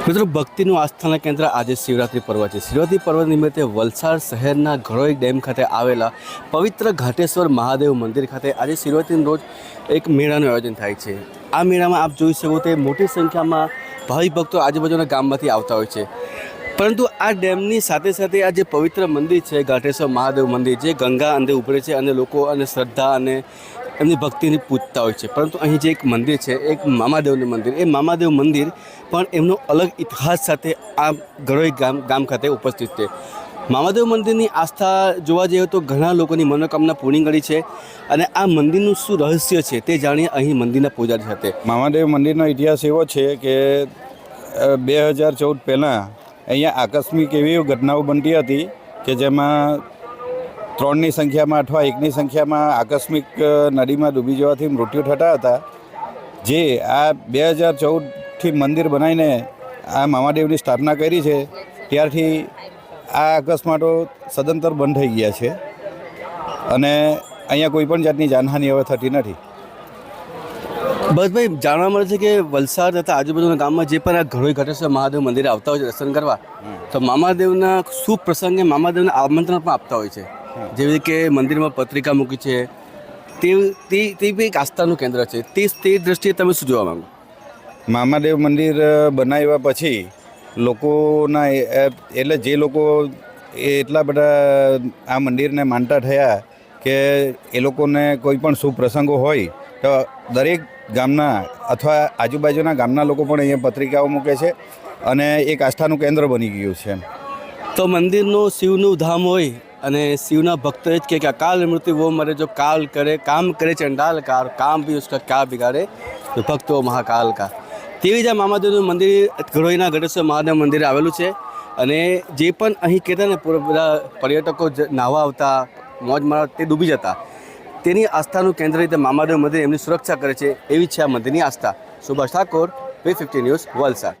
મિત્રો ભક્તિનું આસ્થાના કેન્દ્ર આજે શિવરાત્રિ પર્વ છે। શિવરાત્રિ પર્વ નિમિત્તે વલસાડ શહેરના ઘરોઈ ડેમ ખાતે આવેલા પવિત્ર ઘાટેશ્વર મહાદેવ મંદિર ખાતે આજે શિવરાત્રિના રોજ એક મેળાનું આયોજન થાય છે। આ મેળામાં આપ જોઈ શકો તે મોટી સંખ્યામાં ભાવિક ભક્તો આજુબાજુના ગામમાંથી આવતા હોય છે। પરંતુ આ ડેમની સાથે સાથે આ જે પવિત્ર મંદિર છે ઘાટેશ્વર મહાદેવ મંદિર, જે ગંગા અંદર ઉભરે છે અને લોકો અને શ્રદ્ધા અને એમની ભક્તિને પૂજતા હોય છે। પરંતુ અહીં જે એક મંદિર છે, એક મામાદેવનું મંદિર, એ મામાદેવ મંદિર પણ એમનો અલગ ઇતિહાસ સાથે આ ઘરોઈ ગામ ખાતે ઉપસ્થિત છે। મામાદેવ મંદિરની આસ્થા જોવા જઈએ તો ઘણા લોકોની મનોકામના પૂરી કરી છે અને આ મંદિરનું શું રહસ્ય છે તે જાણીએ અહીં મંદિરના પૂજારી સાથે। મામાદેવ મંદિરનો ઇતિહાસ એવો છે કે 2014 પહેલાં અહીંયા આકસ્મિક એવી ઘટનાઓ બનતી હતી કે જેમાં 3ની સંખ્યામાં અથવા 1ની સંખ્યામાં આકસ્મિક નદીમાં ડૂબી જવાથી મૃત્યુ થતા હતા। જે આ 2014થી મંદિર બનાવીને આ મામાદેવની સ્થાપના કરી છે, ત્યારથી આ અકસ્માતો સદંતર બંધ થઈ ગયા છે અને અહીંયા કોઈ પણ જાતની જાનહાનિ હવે થતી નથી। બસ ભાઈ, જાણવા મળે છે કે વલસાડ તથા આજુબાજુના ગામમાં જે પણ આ ઘરોઈ ઘાટેશ્વર મહાદેવ મંદિરે આવતા હોય છે દર્શન કરવા, તો મામાદેવના શુભ પ્રસંગે મામાદેવના આમંત્રણ પણ આપતા હોય છે। જેવી કે મંદિરમાં પત્રિકા મૂકી છે, તે બી એક આસ્થાનું કેન્દ્ર છે। તે દ્રષ્ટિએ તમે શું જોવા માંગો? મામાદેવ મંદિર બનાવ્યા પછી લોકોના એટલે જે લોકો એટલા બધા આ મંદિરને માનતા થયા કે એ લોકોને કોઈ પણ શુભ પ્રસંગો હોય તો દરેક ગામના અથવા આજુબાજુના ગામના લોકો પણ અહીંયા પત્રિકાઓ મૂકે છે અને એક આસ્થાનું કેન્દ્ર બની ગયું છે। તો મંદિરનું શિવનું ધામ હોય અને શિવના ભક્તો જ કે અકાલ મૃત્યુ वो मरे जो काल करे काम करे चंडाल कार काम भी उसका क्या बिगाड़े तो भक्तो महाकाल का। તેવી જ આ મામાદેવનું મંદિર ઘરોઈના ઘટેશ્વર મહાદેવ મંદિરે આવેલું છે અને જે પણ અહીં કહેતા ને બધા પર્યટકો નાહવા આવતા, મોજ મારવા તે ડૂબી જતા, તેની આસ્થાનું કેન્દ્ર રીતે મામાદેવ મંદિર એમની સુરક્ષા કરે છે, એવી છે આ મંદિરની આસ્થા। Subhash Thakor, V50 news, Valsad.